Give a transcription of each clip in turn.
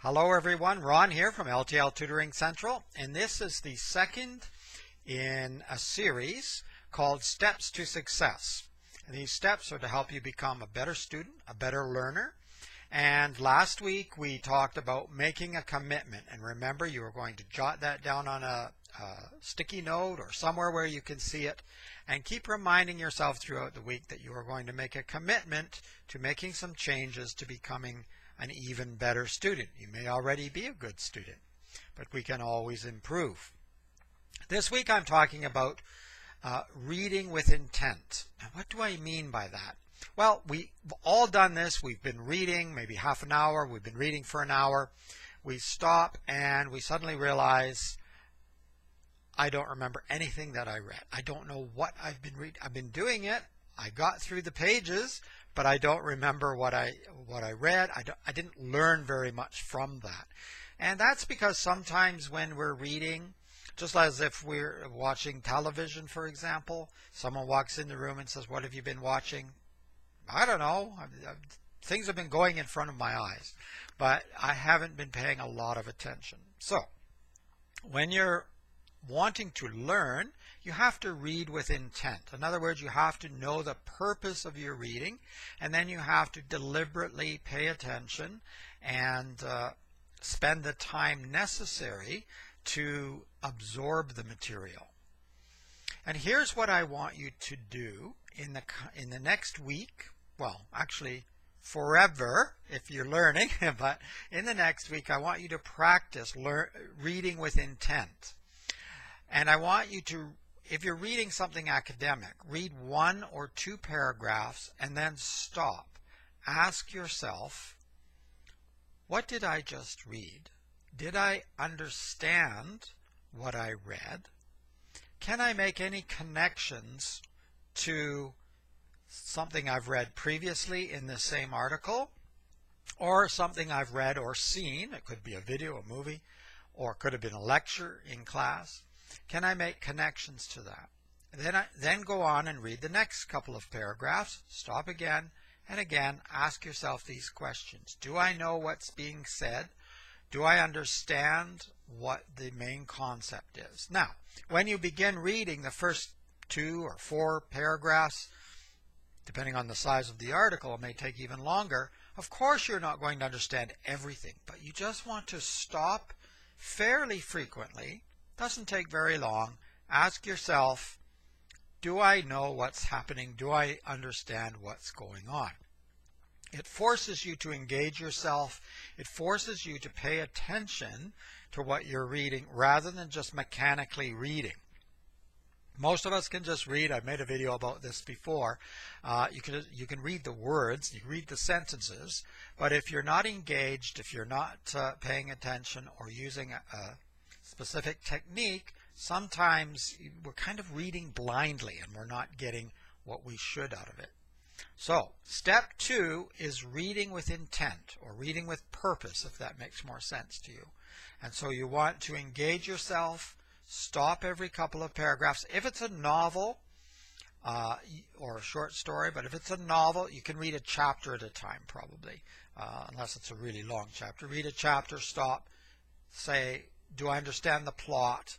Hello everyone, Ron here from L.T.L. Tutoring Central, and this is the second in a series called Steps to Success. And these steps are to help you become a better student, a better learner. And last week we talked about making a commitment, and remember you were going to jot that down on a sticky note or somewhere where you can see it, and keep reminding yourself throughout the week that you are going to make a commitment to making some changes to becoming an even better student. You may already be a good student, but we can always improve. This week I'm talking about reading with intent. Now, what do I mean by that? Well, we've all done this. We've been reading maybe half an hour. We've been reading for an hour. We stop and we suddenly realize I don't remember anything that I read. I don't know what I've been reading. I've been doing it. I got through the pages, but I don't remember what I read. I didn't learn very much from that. And that's because sometimes when we're reading, just as if we're watching television, for example, someone walks in the room and says, "What have you been watching?" I don't know. Things have been going in front of my eyes, but I haven't been paying a lot of attention. So when you're wanting to learn, you have to read with intent. In other words, you have to know the purpose of your reading, and then you have to deliberately pay attention and spend the time necessary to absorb the material. And here's what I want you to do in the next week. Well, actually forever if you're learning, but in the next week I want you to practice reading with intent. And I want you to, if you're reading something academic, read 1 or 2 paragraphs and then stop. Ask yourself, what did I just read? Did I understand what I read? Can I make any connections to something I've read previously in the same article, or something I've read or seen? It could be a video, a movie, or it could have been a lecture in class. Can I make connections to that? Then go on and read the next couple of paragraphs. Stop again and again. Ask yourself these questions. Do I know what's being said? Do I understand what the main concept is? Now, when you begin reading the first 2 or 4 paragraphs, depending on the size of the article, it may take even longer. Of course, you're not going to understand everything, but you just want to stop fairly frequently. Doesn't take very long. Ask yourself, do I know what's happening? Do I understand what's going on? It forces you to engage yourself. It forces you to pay attention to what you're reading rather than just mechanically reading. Most of us can just read. I've made a video about this before. You can read the words, you read the sentences, but if you're not engaged, if you're not paying attention or using a specific technique, sometimes we're kind of reading blindly and we're not getting what we should out of it. So step 2 is reading with intent, or reading with purpose, if that makes more sense to you. And so you want to engage yourself, stop every couple of paragraphs. If it's a novel or a short story, but if it's a novel, you can read a chapter at a time probably, unless it's a really long chapter. Read a chapter, stop, say, do I understand the plot?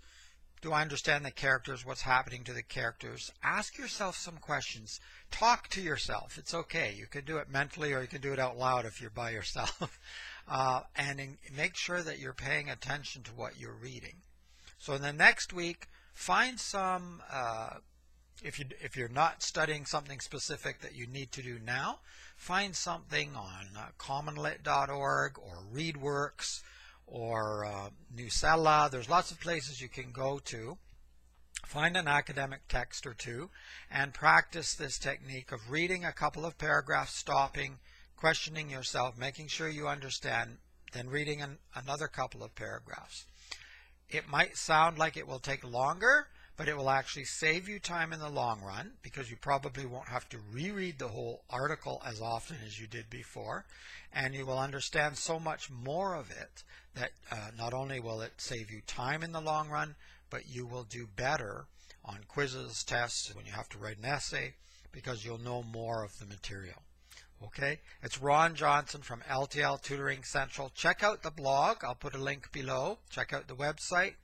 Do I understand the characters? What's happening to the characters? Ask yourself some questions. Talk to yourself. It's okay. You can do it mentally or you can do it out loud if you're by yourself. And make sure that you're paying attention to what you're reading. So in the next week, find some, if you're not studying something specific that you need to do now, find something on commonlit.org or ReadWorks or Newsela. There's lots of places you can go to. Find an academic text or 2 and practice this technique of reading a couple of paragraphs, stopping, questioning yourself, making sure you understand, then reading another couple of paragraphs. It might sound like it will take longer, but it will actually save you time in the long run because you probably won't have to reread the whole article as often as you did before, and you will understand so much more of it that not only will it save you time in the long run, but you will do better on quizzes, tests, when you have to write an essay, because you'll know more of the material. Okay, it's Ron Johnson from L.T.L. Tutoring Central. Check out the blog. I'll put a link below. Check out the website.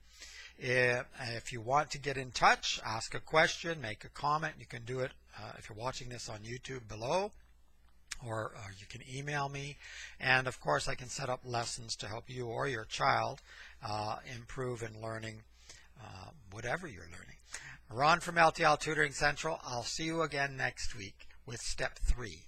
If you want to get in touch, ask a question, make a comment, you can do it if you're watching this on YouTube below, or you can email me. And of course, I can set up lessons to help you or your child improve in learning whatever you're learning. Ron from L.T.L. Tutoring Central. I'll see you again next week with Step 3.